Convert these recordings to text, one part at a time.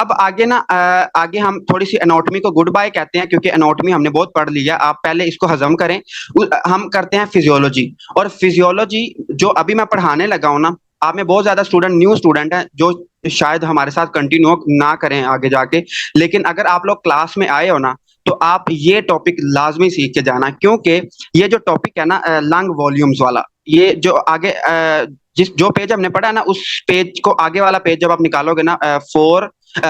अब आगे ना आगे हम थोड़ी सी एनाटॉमी को गुड बाय कहते हैं, क्योंकि एनाटॉमी हमने बहुत पढ़ लिया, आप पहले इसको हजम करें। हम करते हैं फिजियोलॉजी। और फिजियोलॉजी जो अभी मैं पढ़ाने लगा हूं ना, आप में बहुत ज्यादा स्टूडेंट न्यू स्टूडेंट हैं जो शायद हमारे साथ कंटिन्यू ना करें आगे जाके, लेकिन अगर आप लोग क्लास में आए हो ना, तो आप ये टॉपिक लाजमी सीख के जाना, क्योंकि ये जो टॉपिक है ना लंग वॉल्यूम्स वाला, ये जो आगे जिस जो पेज हमने पढ़ा है ना, उस पेज को आगे वाला पेज जब आप निकालोगे ना,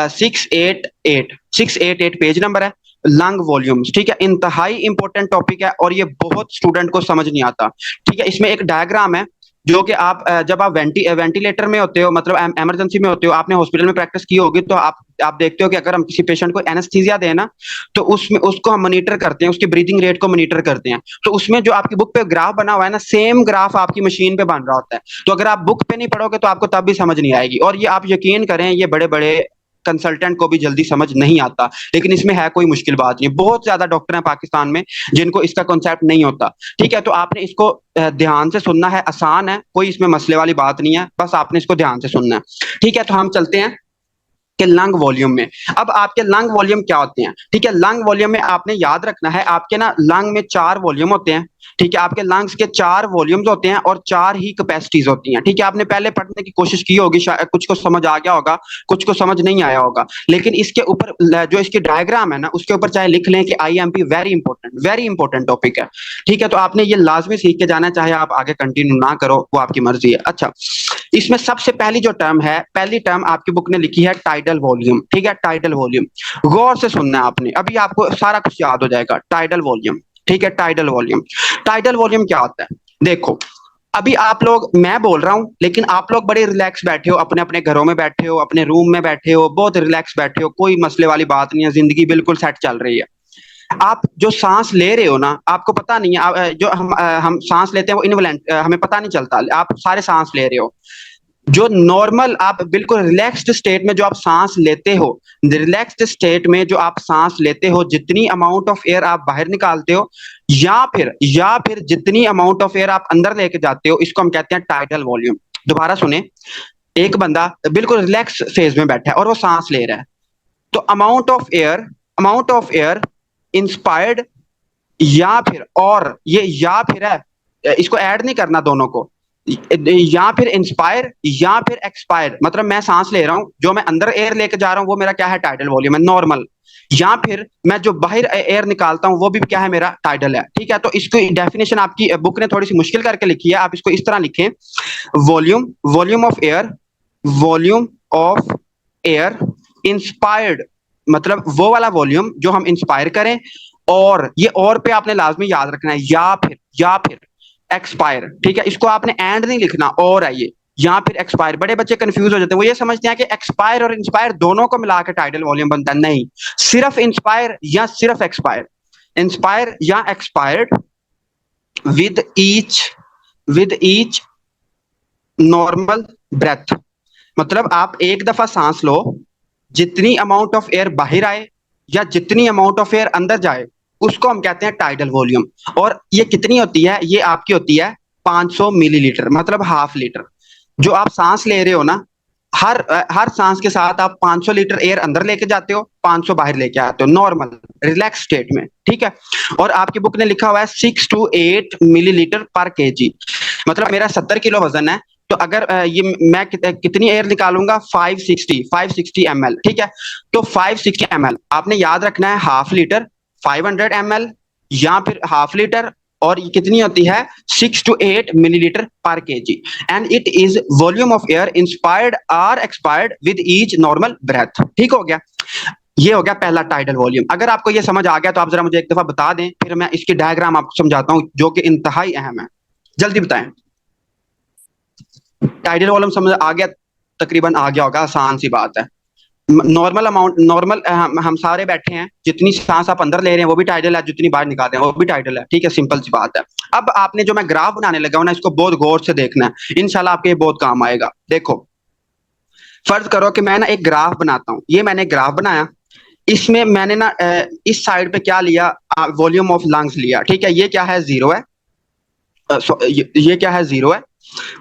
688 पेज नंबर है, लंग वॉल्यूम्स। ठीक है, इंतहाई इंपॉर्टेंट टॉपिक है और ये बहुत स्टूडेंट को समझ नहीं आता। ठीक है, इसमें एक डायग्राम है जो कि आप जब आप वेंटिलेटर में होते हो, मतलब इमरजेंसी में होते हो, आपने हॉस्पिटल में प्रैक्टिस की होगी, तो आप देखते हो कि अगर हम किसी पेशेंट को एनेस्थीसिया दें ना, तो उसमें उसको हम मॉनिटर करते हैं, उसकी ब्रीदिंग रेट को मॉनिटर करते हैं। तो उसमें जो आपकी बुक पे ग्राफ बना हुआ है ना, सेम ग्राफ आपकी मशीन पे बन रहा होता है। तो अगर आप बुक पे नहीं पढ़ोगे तो आपको तब भी समझ नहीं आएगी। और ये आप यकीन करें, ये बड़े बड़े कंसल्टेंट को भी जल्दी समझ नहीं आता, लेकिन इसमें है कोई मुश्किल बात नहीं। बहुत ज्यादा डॉक्टर हैं पाकिस्तान में जिनको इसका कॉन्सेप्ट नहीं होता। ठीक है, तो आपने इसको ध्यान से सुनना है, आसान है, कोई इसमें मसले वाली बात नहीं है, बस आपने इसको ध्यान से सुनना है। ठीक है, तो हम चलते हैं कि लंग वॉल्यूम में। अब आपके लंग वॉल्यूम क्या होते हैं? ठीक है, लंग वॉल्यूम में आपने याद रखना है, आपके ना लंग में 4 वॉल्यूम होते हैं। ठीक है, आपके लंग्स के 4 वॉल्यूम्स होते हैं और 4 ही कैपेसिटीज होती हैं। ठीक है, आपने पहले पढ़ने की कोशिश की होगी, शायद कुछ को समझ आ गया होगा, कुछ को समझ नहीं आया होगा, लेकिन इसके ऊपर जो इसकी डायग्राम है ना, उसके ऊपर चाहे लिख लें कि आईएमपी वेरी इंपॉर्टेंट टॉपिक है। ठीक है, तो आपने ये लाजमी सीख के जाना है, चाहे आप आगे कंटिन्यू ना करो, वो आपकी मर्जी है। अच्छा, इसमें सबसे पहली जो टर्म है, पहली टर्म आपकी बुक ने लिखी है टाइडल वॉल्यूम। ठीक है, टाइडल वॉल्यूम गौर से सुनना है आपने, अभी आपको सारा कुछ याद हो जाएगा। टाइडल वॉल्यूम, ठीक है, टाइडल वॉल्यूम। टाइडल वॉल्यूम क्या होता है? देखो, अभी आप लोग, मैं बोल रहा हूं, लेकिन आप लोग बड़े रिलैक्स बैठे हो, अपने अपने घरों में बैठे हो, अपने रूम में बैठे हो, बहुत रिलैक्स बैठे हो, कोई मसले वाली बात नहीं है, जिंदगी बिल्कुल सेट चल रही है। आप जो सांस ले रहे हो ना, आपको पता नहीं है, जो हम सांस लेते हैं वो इनवलेंट, हमें पता नहीं चलता, आप सारे सांस ले रहे हो। जो नॉर्मल आप बिल्कुल रिलैक्स्ड स्टेट में जो आप सांस लेते हो, रिलैक्स्ड स्टेट में जो आप सांस लेते हो, जितनी अमाउंट ऑफ एयर आप बाहर निकालते हो, या फिर जितनी अमाउंट ऑफ एयर आप अंदर लेके जाते हो, इसको हम कहते हैं टाइडल वॉल्यूम। दोबारा सुने, एक बंदा बिल्कुल रिलैक्स फेज में बैठा है और वो सांस ले रहा है, तो अमाउंट ऑफ एयर इंस्पायर्ड, या फिर, और ये या फिर है, इसको ऐड नहीं करना दोनों को, या फिर इंस्पायर या फिर एक्सपायर, मतलब मैं सांस ले रहा हूं, जो मैं अंदर एयर लेके जा रहा हूं वो मेरा क्या है? टाइडल वॉल्यूम है, नॉर्मल। या फिर मैं जो बाहर एयर निकालता हूं वो भी क्या है? मेरा टाइडल है। ठीक है, तो इसकी डेफिनेशन आपकी बुक ने थोड़ी सी मुश्किल करके लिखी है, आप इसको इस तरह लिखें, volume volume of air volume of air inspired, मतलब वो वाला वॉल्यूम जो हम इंस्पायर करें, और ये और पे आपने लाजमी याद रखना है, या फिर एक्सपायर। ठीक है, इसको आपने एंड नहीं लिखना, और है ये, या फिर एक्सपायर। बड़े बच्चे कंफ्यूज हो जाते हैं, वो ये समझते हैं कि एक्सपायर और इंस्पायर दोनों को मिला के टाइडल वॉल्यूम बनता है। नहीं, सिर्फ इंस्पायर या सिर्फ एक्सपायर, इंस्पायर या expired with each with each normal breath. मतलब आप एक दफा सांस लो, जितनी अमाउंट ऑफ एयर बाहर आए या जितनी अमाउंट ऑफ एयर अंदर जाए, उसको हम कहते हैं टाइडल वॉल्यूम। और ये कितनी होती है? ये आपकी होती है 500 मिलीलीटर, मतलब हाफ लीटर। जो आप सांस ले रहे हो ना, हर सांस के साथ आप 500 लीटर एयर अंदर लेके जाते हो, 500 बाहर लेके आते हो, नॉर्मल रिलैक्स स्टेट में। ठीक है, और आपकी बुक ने लिखा हुआ है 6 to 8 मिलीलीटर पर केजी, मतलब मेरा 70 किलो वजन है, तो अगर ये मैं कितनी एयर निकालूंगा? 560 ml। ठीक है, तो 560 ml आपने याद रखना है, हाफ लीटर, 500 ml, या फिर हाफ लीटर, और ये कितनी होती है? 6 to 8 millilitre per kg. And it is volume of air inspired और expired with each normal breath. ठीक हो गया, ये हो गया पहला टाइडल वॉल्यूम। अगर आपको ये समझ आ गया तो आप जरा मुझे एक दफा बता दें, फिर मैं इसकी डायग्राम आपको समझाता हूं जो कि इंतहाई अहम है। जल्दी बताएं, टाइडल वॉल्यूम समझ आ गया? तकरीबन आ गया होगा, आसान सी बात है। नॉर्मल अमाउंट, नॉर्मल हम सारे बैठे हैं, जितनी सांस आप अंदर ले रहे हैं वो भी टाइडल है, जितनी बाहर निकाल रहे हैं वो भी टाइडल है। ठीक है, सिंपल सी बात है। अब आपने जो मैं ग्राफ बनाने लगा हूं ना, इसको बहुत गौर से देखना है, इंशाल्लाह आपके ये बहुत काम आएगा। देखो, फर्ज करो कि मैं ना एक ग्राफ बनाता हूँ, ये मैंने ग्राफ बनाया, इसमें मैंने ना इस साइड पे क्या लिया? वॉल्यूम ऑफ लंग्स लिया। ठीक है, ये क्या है? जीरो है। ये क्या है? जीरो है।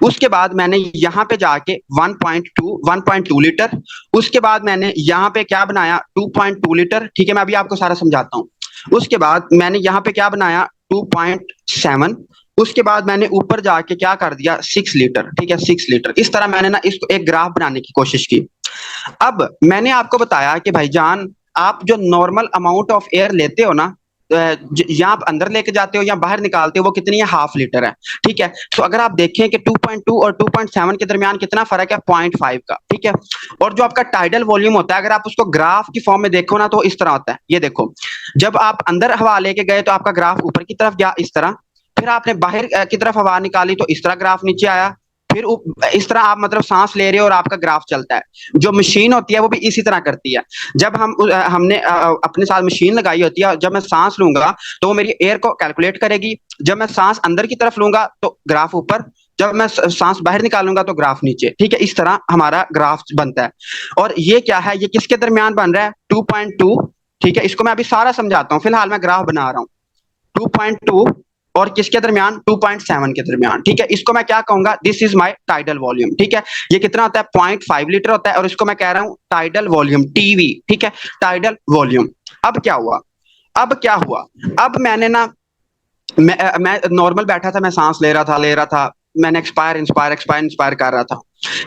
उसके बाद मैंने यहाँ पे जाके 1.2 लीटर, उसके बाद मैंने यहाँ पे क्या बनाया 2.2 लीटर, ठीक है, मैं अभी आपको सारा समझाता हूँ। उसके बाद मैंने यहाँ पे क्या बनाया 2.7, उसके बाद मैंने ऊपर जाके क्या कर दिया 6 लीटर, ठीक है, 6 लीटर। इस तरह मैंने ना इसको एक ग्राफ बनाने की कोशिश की। अब मैंने आपको बताया कि भाईजान आप जो नॉर्मल अमाउंट ऑफ एयर लेते हो ना, या आप अंदर लेके जाते हो या बाहर निकालते हो, वो कितनी है, 1/2 लीटर है, ठीक है। तो अगर आप देखें कि 2.2 और 2.7 के दरमियान कितना फर्क है, 0.5 का, ठीक है। और जो आपका टाइडल वॉल्यूम होता है, अगर आप उसको ग्राफ की फॉर्म में देखो ना, तो इस तरह होता है, ये देखो। जब आप अंदर हवा लेके गए तो आपका ग्राफ ऊपर की तरफ गया, इस तरह। फिर आपने बाहर की तरफ हवा निकाली तो इस तरह ग्राफ नीचे आया। फिर इस तरह आप मतलब सांस ले रहे हो और आपका ग्राफ चलता है। जो मशीन होती है वो भी इसी तरह करती है। जब हमने अपने साथ मशीन लगाई होती है, जब मैं सांस लूंगा तो वो मेरी एयर को कैलकुलेट करेगी। जब मैं सांस अंदर की तरफ लूंगा तो ग्राफ ऊपर, जब मैं सांस बाहर निकालूंगा तो ग्राफ नीचे, ठीक है। इस तरह हमारा ग्राफ बनता है। और ये क्या है, ये किसके दरमियान बन रहा है, 2.2, ठीक है। इसको मैं अभी सारा समझाता हूँ, फिलहाल मैं ग्राफ बना रहा हूँ। 2.2 और किसके दरमियान, 2.7 के दरमियान, ठीक है। इसको मैं क्या कहूंगा, this is my tidal volume, ठीक है। ये कितना होता है, 0.5 लीटर होता है, और इसको मैं कह रहा हूं टाइडल वॉल्यूम, टीवी, ठीक है, टाइडल वॉल्यूम। अब क्या हुआ, अब क्या हुआ, अब मैंने ना, मैं नॉर्मल बैठा था, मैं सांस ले रहा था, मैंने एक्सपायर इंस्पायर एक्सपायर इंस्पायर कर रहा था।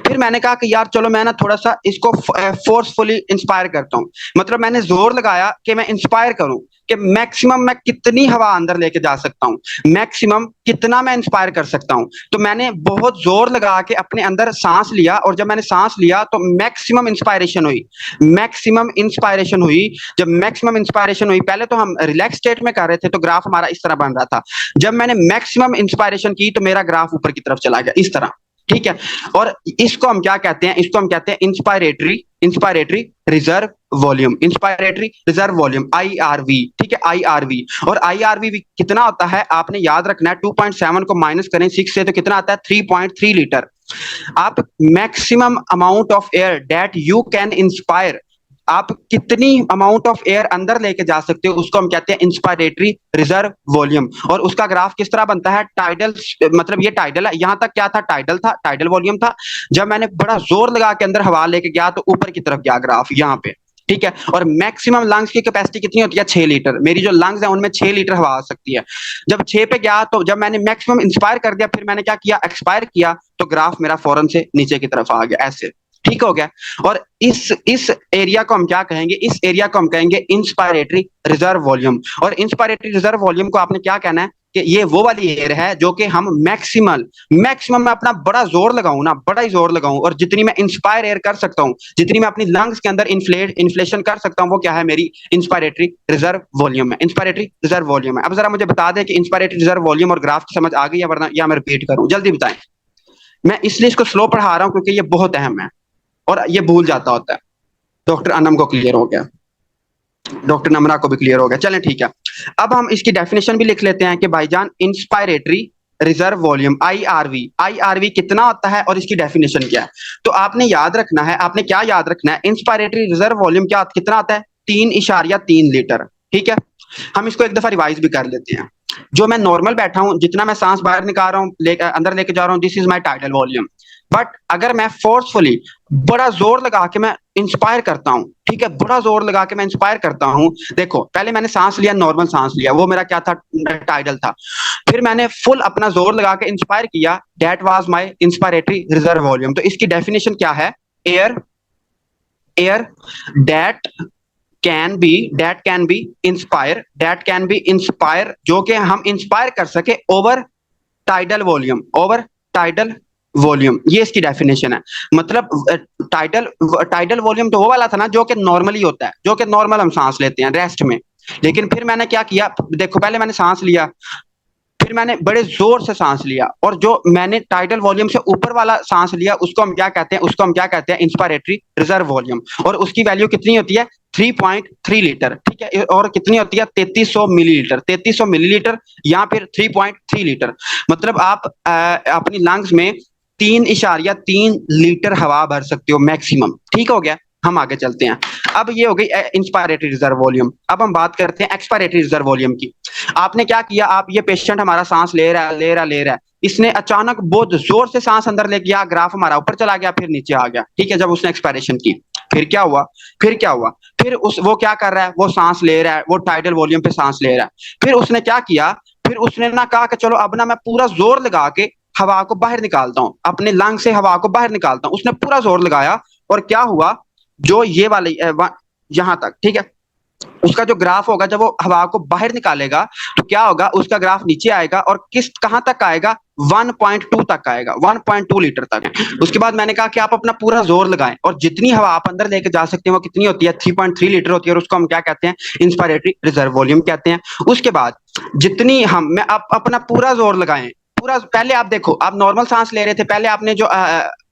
फिर मैंने कहा कि यार चलो मैं ना थोड़ा सा इसको फोर्सफुली इंस्पायर करता हूँ। मतलब मैंने जोर लगाया कि मैं इंस्पायर करूं, कि मैक्सिमम मैं कितनी हवा अंदर लेके जा सकता हूँ, मैक्सिमम कितना मैं इंस्पायर कर सकता हूँ। तो मैंने बहुत जोर लगा के अपने अंदर सांस लिया, और जब मैंने सांस लिया तो मैक्सिमम इंस्पायरेशन हुई, मैक्सिमम इंस्पायरेशन हुई। जब मैक्सिमम इंस्पायरेशन हुई, पहले तो हम रिलैक्स स्टेट में कर रहे थे तो ग्राफ हमारा इस तरह बन रहा था। जब मैंने मैक्सिमम इंस्पायरेशन की तो मेरा ग्राफ ऊपर की तरफ चला गया, इस तरह, ठीक है। और इसको हम क्या कहते हैं, इसको हम कहते हैं inspiratory inspiratory reserve volume, inspiratory reserve volume, IRV, ठीक है, आईआरवी। और आईआरवी कितना होता है, आपने याद रखना है, 2.7 को माइनस करें 6 से तो कितना आता है, 3.3 लीटर। आप maximum amount of air that you can inspire, आप कितनी अमाउंट ऑफ एयर अंदर लेके जा सकते हो, उसको हम कहते हैं इंस्पायरेटरी रिजर्व वॉल्यूम। और उसका ग्राफ किस तरह बनता है, टाइडल, मतलब ये टाइडल है, यहां तक क्या था, टाइडल था, टाइडल वॉल्यूम था। जब मैंने बड़ा जोर लगा के अंदर हवा लेके गया तो ऊपर की तरफ गया ग्राफ यहाँ पे, ठीक है। और मैक्सिमम लंग्स की कैपेसिटी कितनी होती है, 6 लीटर। मेरी जो लंग्स है उनमें 6 लीटर हवा आ सकती है। जब 6 पे गया तो जब मैंने मैक्सिमम इंस्पायर कर दिया, फिर मैंने क्या किया, एक्सपायर किया, तो ग्राफ मेरा फौरन से नीचे की तरफ आ गया, ऐसे, ठीक हो गया। और इस एरिया को हम क्या कहेंगे, इस एरिया को हम कहेंगे इंस्पायरेटरी रिजर्व वॉल्यूम। और इंस्पायरेटरी रिजर्व वॉल्यूम को आपने क्या कहना है, कि ये वो वाली एयर है जो कि हम मैक्सिमम में अपना बड़ा जोर लगाऊं ना, बड़ा ही जोर लगाऊं, और जितनी मैं इंस्पायर एयर कर सकता हूं, जितनी मैं अपनी लंग्स के अंदर इन्फ्लेशन कर सकता हूं, वो क्या है, मेरी इंस्पायरेटरी रिजर्व वॉल्यूम है, इंस्पायरेटरी रिजर्व वॉल्यूम है। अब जरा मुझे बता दें कि इंस्पायरेटरी रिजर्व वॉल्यूम और ग्राफ की समझ आ गई है, वरना या मैं रिपीट करूं, जल्दी बताएं। मैं इसलिए इसको स्लो पढ़ा रहा हूं क्योंकि ये बहुत अहम है और ये भूल जाता होता है। डॉक्टर अनम को क्लियर हो गया, डॉक्टर नमरा को भी क्लियर हो गया, चलें ठीक है। अब हम इसकी डेफिनेशन भी लिख लेते हैं कि भाईजान inspiratory reserve volume, IRV, IRV कितना होता है और इसकी डेफिनेशन क्या है। तो आपने याद रखना है, आपने क्या याद रखना है, इंस्पायरेटरी रिजर्व वॉल्यूम क्या कितना आता है, 3.3 लीटर, ठीक है। हम इसको एक दफा रिवाइज भी कर लेते हैं। जो मैं नॉर्मल बैठा हूं, जितना मैं सांस बाहर निकाल रहा हूं, अंदर लेके जा रहा हूं, this is my tidal volume. But अगर मैं फोर्सफुली बड़ा जोर लगा के मैं इंस्पायर करता हूं, ठीक है, बड़ा जोर लगा के मैं इंस्पायर करता हूं, देखो पहले मैंने सांस लिया, नॉर्मल सांस लिया, वो मेरा क्या था, टाइडल था। फिर मैंने फुल अपना जोर लगा के इंस्पायर किया, that was my inspiratory reserve volume. तो इसकी डेफिनेशन क्या है, air air that can B inspire, जो कि हम इंस्पायर कर सके over tidal volume, over tidal volume, ये इसकी डेफिनेशन है। मतलब टाइडल टाइडल वॉल्यूम तो वो वाला था ना जो कि नॉर्मली होता है, जो कि नॉर्मल हम सांस लेते हैं रेस्ट में। लेकिन फिर मैंने क्या किया, देखो पहले मैंने सांस लिया, फिर मैंने बड़े जोर से सांस लिया, और जो मैंने टाइडल वॉल्यूम से ऊपर वाला सांस लिया उसको हम क्या कहते हैं, उसको हम क्या कहते हैं, इंस्पायरेटरी रिजर्व वॉल्यूम। और उसकी वैल्यू कितनी होती है, 3.3 लीटर, ठीक है। और कितनी होती है, 3300 मिलीलीटर, 3300 मिलीलीटर या फिर 3.3 लीटर। मतलब आप अपनी लंग्स में 3.3 लीटर हवा भर सकते हो मैक्सिमम, ठीक हो गया। हम आगे चलते हैं। अब ये हो गई इंस्पायरेटरी रिजर्व वॉल्यूम। अब हम बात करते हैं एक्सपायरेटरी रिजर्व वॉल्यूम की। आपने क्या किया, आप ये पेशेंट हमारा सांस ले रहा है, इसने अचानक बहुत जोर से सांस अंदर ले गया, ग्राफ हमारा ऊपर चला गया फिर नीचे आ गया, ठीक है, जब उसने एक्सपायरेशन की। फिर क्या हुआ, फिर क्या हुआ, फिर उस वो क्या कर रहा है, वो सांस ले रहा है, वो टाइडल वॉल्यूम पे सांस ले रहा है। फिर उसने क्या किया, फिर उसने ना कहा कि चलो अब ना मैं पूरा जोर लगा के हवा को बाहर निकालता हूं, अपने लंग से हवा को बाहर निकालता हूं। उसने पूरा जोर लगाया और क्या हुआ, जो ये वाली यहां तक, ठीक है, उसका जो ग्राफ होगा जब वो हवा को बाहर निकालेगा तो क्या होगा, उसका ग्राफ नीचे आएगा और किस कहां तक आएगा, 1.2 तक आएगा, 1.2 लीटर तक। उसके बाद मैंने कहा कि आप अपना पूरा जोर लगाएं और जितनी हवा आप अंदर लेके जा सकते हैं वो कितनी होती है, 3.3 लीटर होती है, और उसको हम क्या कहते हैं, इंस्पायरेटरी रिजर्व वॉल्यूम कहते हैं। उसके बाद जितनी हम मैं आप अपना पूरा जोर लगाएं, पूरा, पहले आप देखो, आप नॉर्मल सांस ले रहे थे, पहले आपने जो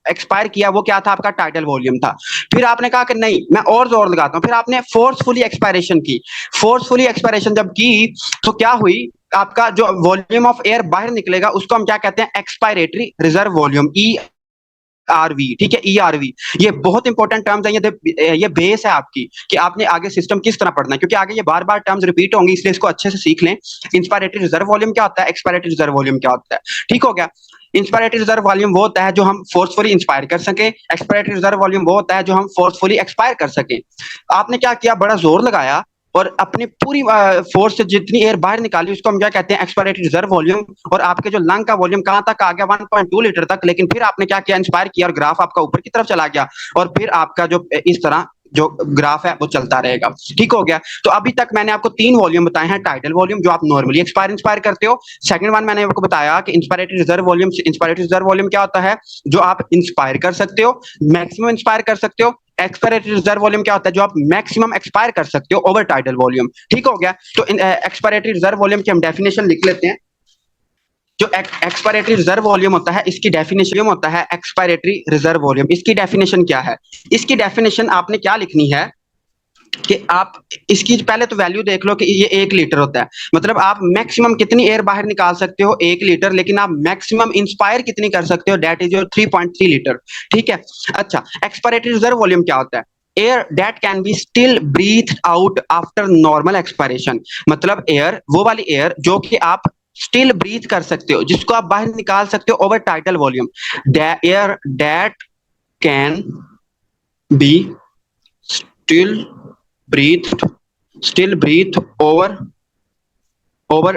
एक्सपायर किया वो क्या था, आपका टाइडल वॉल्यूम था। फिर आपने कहा कि नहीं मैं और जोर लगाता हूं, फिर आपने फोर्सफुली एक्सपायरेशन की। फोर्सफुली एक्सपायरेशन जब की तो क्या हुई, आपका जो वॉल्यूम ऑफ एयर बाहर निकलेगा उसको हम क्या कहते हैं, एक्सपायरेटरी रिजर्व वॉल्यूम, ईआरवी, ठीक है, ईआरवी। ये बहुत इंपॉर्टेंट टर्म्स है, ये बेस है आपकी कि आपने आगे सिस्टम किस तरह पढ़ना है, क्योंकि आगे ये बार बार टर्म्स रिपीट होंगी, इसलिए इसको अच्छे से सीख लें। इंस्पायरेटरी रिजर्व वॉल्यूम क्या होता है, एक्सपायरेटरी रिजर्व वॉल्यूम क्या होता है, ठीक हो गया। इंस्पायरेटरी रिजर्व वॉल्यूम वो होता है जो हम फोर्सफुली इंस्पायर कर सके, एक्सपायरेटरी रिजर्व वॉल्यूम वो होता है जो हम फोर्सफुली एक्सपायर कर सके। आपने क्या किया, बड़ा जोर लगाया और अपनी पूरी फोर्स से जितनी एयर बाहर निकाली उसको हम क्या कहते हैं, एक्सपायरेटरी रिजर्व वॉल्यूम। और आपके जो लंग का वॉल्यूम कहां तक आ गया, 1.2 लीटर तक। लेकिन फिर आपने क्या किया, इंस्पायर किया और ग्राफ आपका ऊपर की तरफ चला गया और फिर आपका जो इस तरह जो ग्राफ है वो चलता रहेगा, ठीक हो गया। तो अभी तक मैंने आपको 3 वॉल्यूम बताए हैं, टाइडल वॉल्यूम जो आप नॉर्मली एक्सपायर इंस्पायर करते हो, सेकंड वन मैंने आपको बताया कि inspiratory reserve volume. Inspiratory reserve volume क्या होता है, जो आप इंस्पायर कर सकते हो, मैक्सिमम इंस्पायर कर सकते हो। एक्सपायरेटरी रिजर्व वॉल्यूम क्या होता है, जो आप मैक्सिमम एक्सपायर कर सकते हो ओवर टाइडल वॉल्यूम, ठीक हो गया। तो एक्सपायरेटरी रिजर्व वॉल्यूम की हम डेफिनेशन लिख लेते हैं। जो एक्सपायरेटरी रिजर्व वॉल्यूम होता है, इसकी डेफिनेशन होता है एक्सपायरेटरी रिजर्व वॉल्यूम। इसकी डेफिनेशन क्या है, इसकी डेफिनेशन आपने क्या लिखनी है कि आप इसकी पहले तो वैल्यू देख लो कि ये 1 लीटर होता है, मतलब आप मैक्सिमम कितनी एयर बाहर निकाल सकते हो, 1 लीटर। लेकिन आप मैक्सिमम इंस्पायर कितनी कर सकते हो, दैट इज योर 3.3 लीटर, ठीक है। अच्छा, एक्सपायरेटरी रिजर्व वॉल्यूम क्या होता है, air that can be still breathe out after normal expiration. मतलब एयर, वो वाली एयर जो कि आप स्टिल ब्रीथ कर सकते हो, जिसको आप बाहर निकाल सकते हो over title volume. Air that can be still breathed still breathe over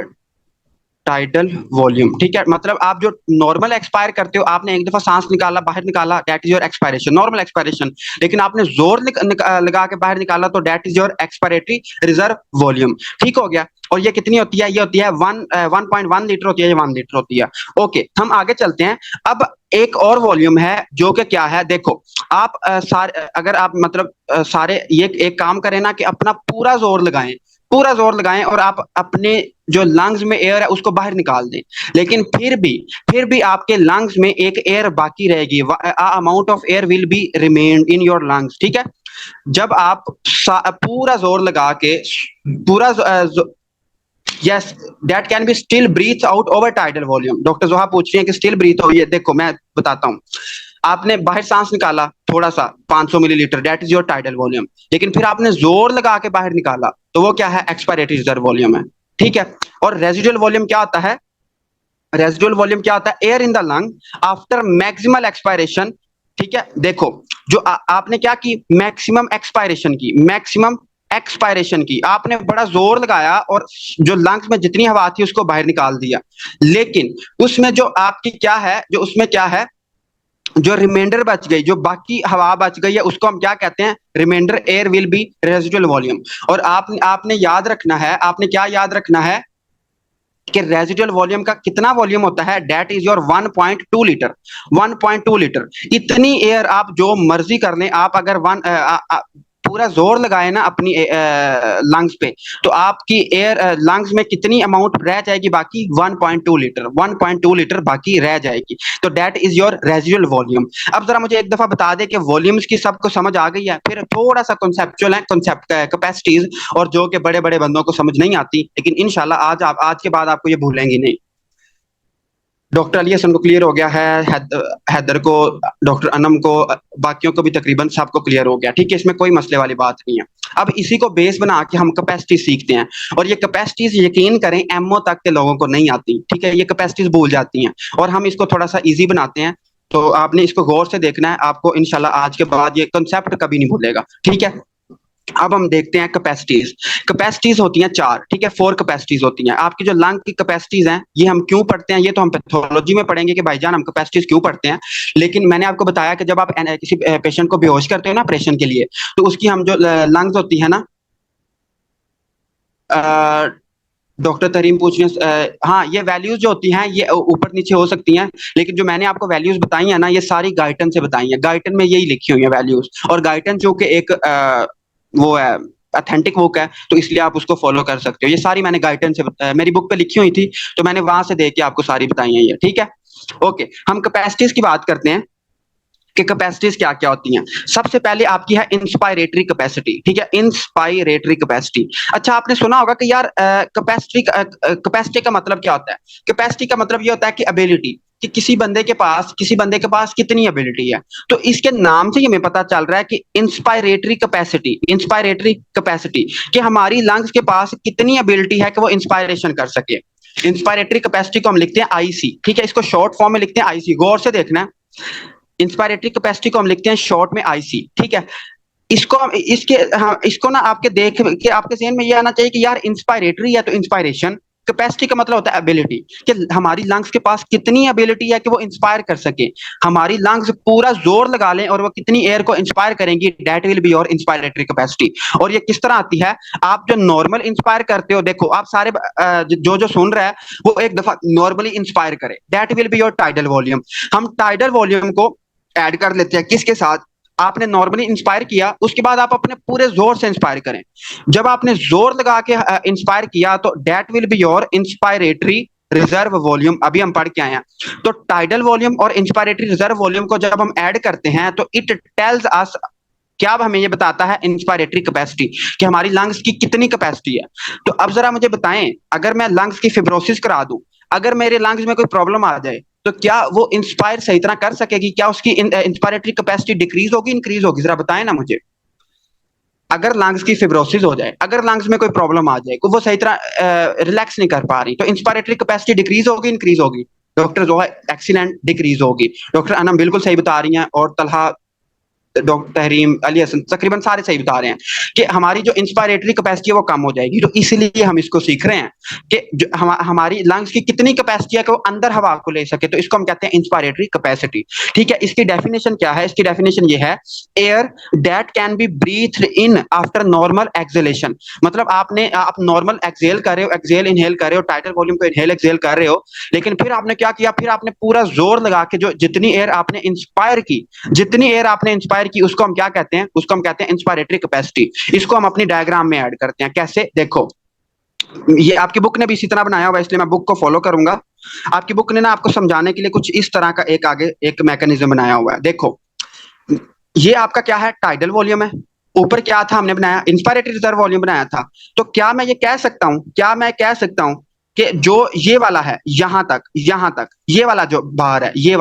title volume, ठीक है। मतलब आप जो नॉर्मल एक्सपायर करते हो, आपने एक दफा सांस निकाला बाहर निकाला, that is your expiration, normal expiration. लेकिन आपने जोर लगा के बाहर निकाला तो that is your expiratory reserve volume, ठीक हो गया। और ये कितनी होती है, ये होती है 1.1 लीटर होती है, ये 1 लीटर होती है। ओके, हम आगे चलते हैं। अब एक और वॉल्यूम है जो कि क्या है, देखो आप सारे, अगर आप मतलब सारे ये एक काम करें ना कि अपना पूरा जोर लगाएं, पूरा जोर लगाएं और आप अपने जो लंग्स में एयर है उसको बाहर निकाल दें। लेकिन फिर भी आपके लंग्स में एक एयर बाकी रहेगी, amount of air will be remain in your lungs, ठीक है। जब आप पूरा जोर लगा के पूरा yes, that can be still breathe out over tidal volume. Doctor जोहा पूछ रही है कि स्टिल ब्रीथ हो, ये देखो मैं बताता हूँ। आपने बाहर सांस निकाला थोड़ा सा 500 millilitre, that is your tidal volume. लेकिन फिर आपने जोर लगा के बाहर निकाला तो वो क्या है, एक्सपायरेटरी रिजर्व वॉल्यूम है, ठीक है। और रेजिडुअल वॉल्यूम क्या होता है, रेजिडुअल वॉल्यूम क्या होता है, air in the lung after maximal expiration, ठीक है। देखो जो आपने क्या की, मैक्सिमम एक्सपायरेशन की, मैक्सिमम एक्सपायरेशन की, आपने बड़ा जोर लगाया और जो लंग्स में जितनी हवा थी उसको बाहर निकाल दिया। लेकिन उसमें जो आपकी क्या है, जो उसमें क्या है, जो रिमाइंडर बच गई, जो बाकी हवा बच गई है, उसको हम क्या कहते हैं, reminder air will be residual volume. और आपने याद रखना है, आपने क्या याद रखना है कि रेजिडुअल वॉल्यूम का कितना वॉल्यूम होता है, that is your 1.2 litre, 1.2 litre. इतनी एयर आप जो मर्जी कर लें, आप अगर पूरा जोर लगाए ना अपनी लंग्स पे, तो आपकी एयर लंग्स में कितनी अमाउंट रह जाएगी बाकी, 1.2 लीटर, 1.2 लीटर बाकी रह जाएगी। तो that is your residual volume. अब जरा मुझे एक दफा बता दे कि वॉल्यूम्स की सबको समझ आ गई है, फिर थोड़ा सा कॉन्सेप्चुअल है, कॉन्सेप्ट कैपेसिटीज, और जो कि बड़े बड़े बंदों को समझ नहीं आती, लेकिन इंशाल्लाह आज के बाद आपको ये भूलेंगी नहीं। डॉक्टर अली हसन को क्लियर हो गया है, हैदर को, डॉक्टर अनम को, बाकियों को भी तकरीबन सबको क्लियर हो गया। ठीक है, इसमें कोई मसले वाली बात नहीं है। अब इसी को बेस बना के हम कैपेसिटी सीखते हैं, और ये कैपेसिटीज यकीन करें एमओ तक के लोगों को नहीं आती। ठीक है, ये कैपेसिटीज भूल जाती हैं, और हम इसको थोड़ा सा इजी बनाते हैं। तो आपने इसको गौर से देखना है, आपको इंशाल्लाह आज के बाद ये कंसेप्ट कभी नहीं भूलेगा। ठीक है, अब हम देखते हैं कैपेसिटीज। कैपेसिटीज होती हैं चार। ठीक है, 4 कैपेसिटीज होती हैं। आपकी जो लंग की कैपेसिटीज हैं, ये हम क्यों पढ़ते हैं, ये तो हम पैथोलॉजी में पढ़ेंगे कि भाईजान हम कैपेसिटीज क्यों पढ़ते हैं। लेकिन मैंने आपको बताया कि जब आप किसी पेशेंट को बेहोश करते हो ना ऑपरेशन के लिए, तो उसकी हम जो लंग्स होती है ना, डॉक्टर तरीम पूछ रहे हैं, हाँ, ये वैल्यूज जो होती हैं ये ऊपर नीचे हो सकती हैं, लेकिन जो मैंने आपको वैल्यूज बताई है ना, ये सारी गाइटन से बताई हैं। गाइटन में यही लिखी हुई है वैल्यूज, और गाइटन जो कि एक वो है, अथेंटिक बुक है, तो इसलिए आप उसको फॉलो कर सकते हो। ये सारी मैंने गाइडन से मेरी बुक पे लिखी हुई थी, तो मैंने वहां से देख के आपको सारी बताई हैं ये। ठीक है, ओके, हम कैपेसिटीज की बात करते हैं कि कैपेसिटीज क्या क्या होती हैं। सबसे पहले आपकी है इंस्पायरेटरी कैपेसिटी। ठीक है, इंस्पायरेटरी कैपेसिटी। अच्छा, आपने सुना होगा कि यार कैपेसिटी का मतलब क्या होता है। कैपेसिटी का मतलब ये होता है कि एबिलिटी, कि किसी बंदे के पास कितनी एबिलिटी है। तो इसके नाम से ही हमें पता चल रहा है कि इंस्पायरेटरी कैपेसिटी कि हमारी लंग्स के पास कितनी एबिलिटी है कि वो इंस्पायरेशन कर सके। इंस्पायरेटरी कैपेसिटी को हम लिखते हैं आईसी। ठीक है, इसको शॉर्ट फॉर्म में लिखते हैं आईसी, गौर से देखना है। इंस्पायरेटरी कैपेसिटी को हम लिखते हैं शॉर्ट में आईसी। ठीक है, इसको हम इसके हाँ, इसको ना आपके देख के आपके ज़हन में ये आना चाहिए कि यार इंस्पायरेटरी है तो इंस्पायरेशन, कैपेसिटी का मतलब होता है एबिलिटी, कि हमारी लंग्स के पास कितनी एबिलिटी है कि वो इंस्पायर कर सके। हमारी लंग्स पूरा जोर लगा लें और वो कितनी एयर को इंस्पायर करेंगी, that will be your inspiratory capacity. और ये किस तरह आती है, आप जो नॉर्मल इंस्पायर करते हो, देखो आप सारे जो जो सुन रहा है वो एक दफा नॉर्मली इंस्पायर करे, that will be your tidal volume. हम टाइडल वॉल्यूम को ऐड कर लेते हैं किसके साथ, आपने नॉर्मली इंस्पायर किया, उसके बाद आप अपने पूरे जोर से इंस्पायर करें। जब आपने जोर लगा के इंस्पायर किया, तो that will be your inspiratory reserve volume. अभी हम पढ़ के आए हैं। तो टाइडल वॉल्यूम और इंस्पायरेटरी रिजर्व वॉल्यूम को जब हम ऐड करते हैं, तो इट टेल्स अस, क्या अब हमें ये बताता है इंस्पायरेटरी कैपेसिटी, कि हमारी लंग्स की कितनी कैपेसिटी है। तो अब जरा मुझे बताएं, अगर मैं लंग्स की फिब्रोसिस करा दूं, अगर मेरे लंग्स में कोई प्रॉब्लम आ जाए, तो क्या वो इंस्पायर सही तरह कर सकेगी, क्या उसकी इंस्पायरेटरी कैपेसिटी डिक्रीज होगी, इंक्रीज होगी, जरा बताएं ना मुझे। अगर लंग्स की फिब्रोसिस हो जाए, अगर लंग्स में कोई प्रॉब्लम आ जाए, वो सही तरह रिलैक्स नहीं कर पा रही, तो इंस्पायरेटरी कैपेसिटी डिक्रीज होगी, इंक्रीज होगी। डॉक्टर जो है एक्सीलेंट, डिक्रीज होगी। डॉक्टर अनम बिल्कुल सही बता रही हैं, और तलहा, डॉक्टर तहरीम, अली हसन, तकरीबन सारे सही बता रहे हैं कि हमारी जो इंस्पायरेटरी कैपेसिटी है वो कम हो जाएगी। तो इसलिए हम इसको सीख रहे हैं कि हमारी लंग्स की कितनी कैपेसिटी है कि वो अंदर हवा को ले सके, तो इसको हम कहते हैं इंस्पायरेटरी कैपेसिटी। ठीक है, इसकी डेफिनेशन क्या है, इसकी डेफिनेशन ये है, air that can be breathe in after normal acceleration. मतलब आप नॉर्मल एक्सेल कर रहे हो, एक्सेल इनहेल कर रहे हो, टाइटल वॉल्यूम को इनहेल एक्सेल कर रहे हो, लेकिन फिर आपने क्या किया, फिर आपने पूरा जोर लगा के जो जितनी एयर आपने इंस्पायर की, जितनी एयर आपने इंस्पायर की, उसको हम क्या कहते हैं, उसको हम कहते हैं इंस्पायरेटरी कैपेसिटी। इसको हम अपनी डायग्राम में ऐड करते हैं। कैसे, देखो, ये आपकी बुक ने भी इसी तरह बनाया हुआ है, इसलिए मैं बुक को फॉलो करूंगा। आपकी बुक ने ना आपको समझाने के लिए कुछ इस तरह का एक आगे एक मैकेनिज्म बनाया हुआ है। देखो, ये आपका क्या है, टाइडल वॉल्यूम है। ऊपर क्या था हमने बनाया, इंस्पायरेटरी रिजर्व वॉल्यूम बनाया था। तो क्या मैं ये कह सकता हूं, क्या मैं कह सकता हूं कि जो ये वाला है, यहां तक ये वाला जो बाहर है, ये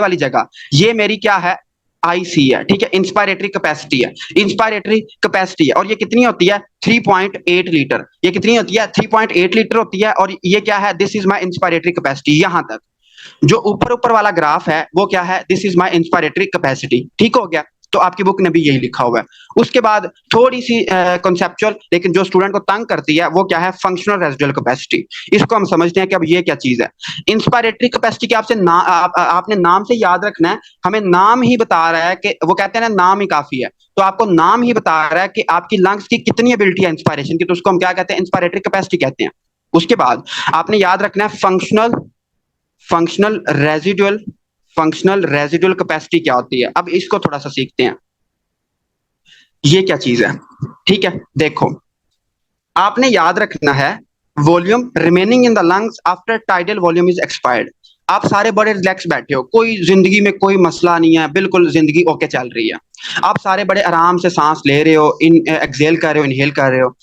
वाली जगह, ये मेरी क्या है, आईसी है। ठीक है, इंस्पायरेटरी कैपेसिटी है, इंस्पायरेटरी कैपेसिटी है, और ये कितनी होती है, 3.8 लीटर। ये कितनी होती है, 3.8 लीटर होती है। और ये क्या है, this is my inspiratory capacity. यहां तक जो ऊपर ऊपर वाला ग्राफ है वो क्या है, this is my inspiratory capacity. ठीक हो गया, तो आपकी बुक ने भी यही लिखा हुआ है। उसके बाद थोड़ी सी कॉन्सेप्चुअल, लेकिन जो स्टूडेंट को तंग करती है, वो क्या है, फंक्शनल रेजिडुअल कैपेसिटी। इसको हम समझते हैं कि अब ये क्या चीज है। इंस्पायरेटरी कैपेसिटी के आपने नाम से याद रखना है, हमें नाम ही बता रहा है कि, वो कहते हैं ना नाम ही काफी है, तो आपको नाम ही बता रहा है कि आपकी लंग्स की कितनी एबिलिटी है इंस्पायरेशन की, तो उसको हम क्या कहते हैं, इंस्पायरेटरी कैपेसिटी कहते हैं। उसके बाद आपने याद रखना है functional residual functional residual capacity क्या होती है। अब इसको थोड़ा सा सीखते हैं, ये क्या चीज है। ठीक है, देखो, आपने याद रखना है, volume remaining in the lungs after tidal volume is expired. आप सारे बड़े रिलैक्स बैठे हो, कोई जिंदगी में कोई मसला नहीं है, बिल्कुल जिंदगी ओके चल रही है। आप सारे बड़े आराम से सांस ले रहे हो, इन एक्सेल कर रहे हो, इनहेल कर रहे हो।